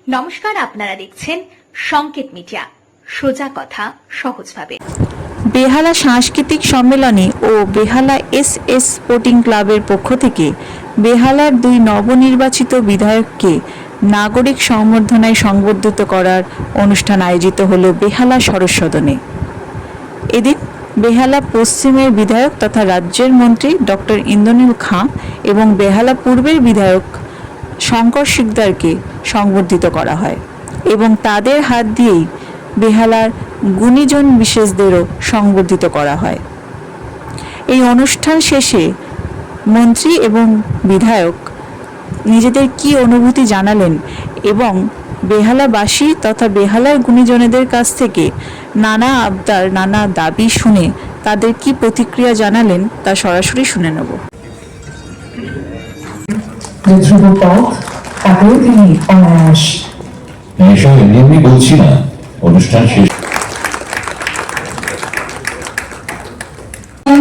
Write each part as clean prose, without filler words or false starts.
নমস্কার, আপনারা দেখছেন সংকেত মিডিয়া, সোজা কথা সহজভাবে। বেহালা সাংস্কৃতিক সম্মেলনী ও বেহালা এস স্পোর্টিং ক্লাবের পক্ষ থেকে বেহালার দুই নবনির্বাচিত বিধায়ককে নাগরিক সংবর্ধনায় সংবর্ধিত করার অনুষ্ঠান আয়োজিত হল বেহালা সরস সদনে। এদিন বেহালা পশ্চিমের বিধায়ক তথা রাজ্যের মন্ত্রী ডক্টর ইন্দ্রনীল খাঁ এবং বেহালা পূর্বের বিধায়ক শঙ্কর শিকদারকে সংবর্ধিত করা হয় এবং তাদের হাত দিয়েই বেহালার গুণীজন বিশেষদেরও সংবর্ধিত করা হয়। এই অনুষ্ঠান শেষে মন্ত্রী এবং বিধায়ক নিজেদের কি অনুভূতি জানালেন এবং বেহালাবাসী তথা বেহালার গুণীজনেদের কাছ থেকে নানা আবদার, নানা দাবি শুনে তাদের কি প্রতিক্রিয়া জানালেন তা সরাসরি শুনে নেব। এমনি বলছি না, অনুষ্ঠান শেষ।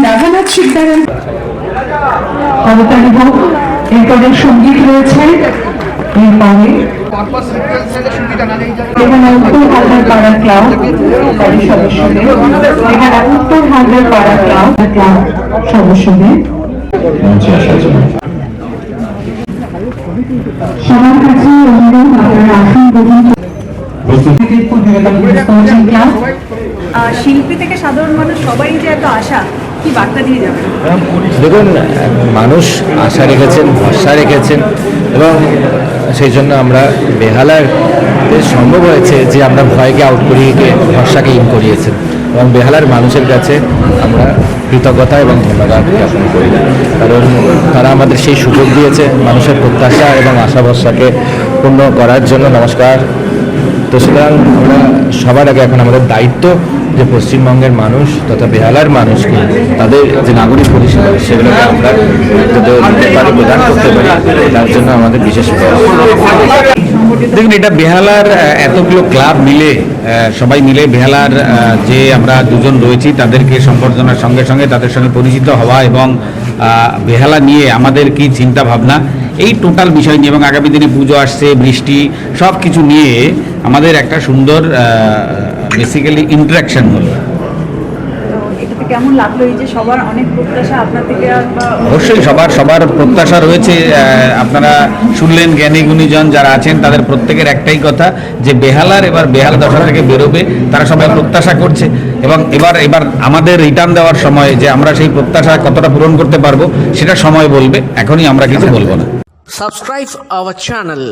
রাধানাথ শিকদারের এরপরে সঙ্গীত রয়েছে, এরপরে এখানে উত্তর হালদার পাড়া ক্লাব সদস্যদের, এখানে উত্তর হালদার পাড়া ক্লাব সদস্যদের সবার কাছে অনুরোধ আপনারা আসন গ্রহণ। শিল্পী থেকে সাধারণ মানুষ সবাই যে এত আশা, কি বার্তা দিয়ে যাবেন? দেখুন, মানুষ আশা রেখেছেন, ভরসা রেখেছেন এবং সেই জন্য আমরা বেহালার সম্ভব হয়েছে যে আমরা ভয়কে আউট করিয়ে ভরসাকে ইন করিয়েছেন এবং বেহালার মানুষের কাছে আমরা কৃতজ্ঞতা এবং ধন্যবাদ জ্ঞাপন করি, কারণ তারা আমাদের সেই সুযোগ দিয়েছে মানুষের প্রত্যাশা এবং আশা ভরসাকে পূর্ণ করার জন্য। নমস্কার। তো সুতরাং আমরা সবার আগে এখন আমাদের দায়িত্ব যে পশ্চিমবঙ্গের মানুষ তথা বেহালার মানুষকে তাদের যে নাগরিক পরিষেবা সেগুলোকে আমরা দিতে পারি, প্রদান করতে পারি, তার জন্য আমাদের বিশেষ প্রয়াস। দেখুন, এটা বেহালার এতগুলো ক্লাব মিলে সবাই মিলে বেহালার যে আমরা দুজন রয়েছি তাদেরকে সম্বর্ধনার সঙ্গে সঙ্গে তাদের সঙ্গে পরিচিত হওয়া এবং বেহালা নিয়ে আমাদের কি চিন্তা ভাবনা এই টোটাল বিষয় নিয়ে এবং আগামী দিনে পুজো আসছে, বৃষ্টি, সব কিছু নিয়ে আমাদের একটা সুন্দর বেসিক্যালি ইন্টারাকশন হলো। এটাতে কেমন লাগলো? এই যে সবার অনেক প্রত্যাশা আপনার থেকে। অবশ্যই সবার প্রত্যাশা রয়েছে। আপনারা শুনলেন, জ্ঞানী গুণীজন যারা আছেন তাদের প্রত্যেকের একটাই কথা যে বেহালার এবার বেহালা দশা থেকে বেরোবে, তারা সবাই প্রত্যাশা করছে এবং এবার আমাদের রিটার্ন দেওয়ার সময় যে আমরা সেই প্রত্যাশা কতটা পূরণ করতে পারবো সেটা সময় বলবে, এখনই আমরা কিছু বলবো না। Subscribe our channel,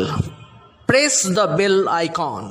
press the bell icon.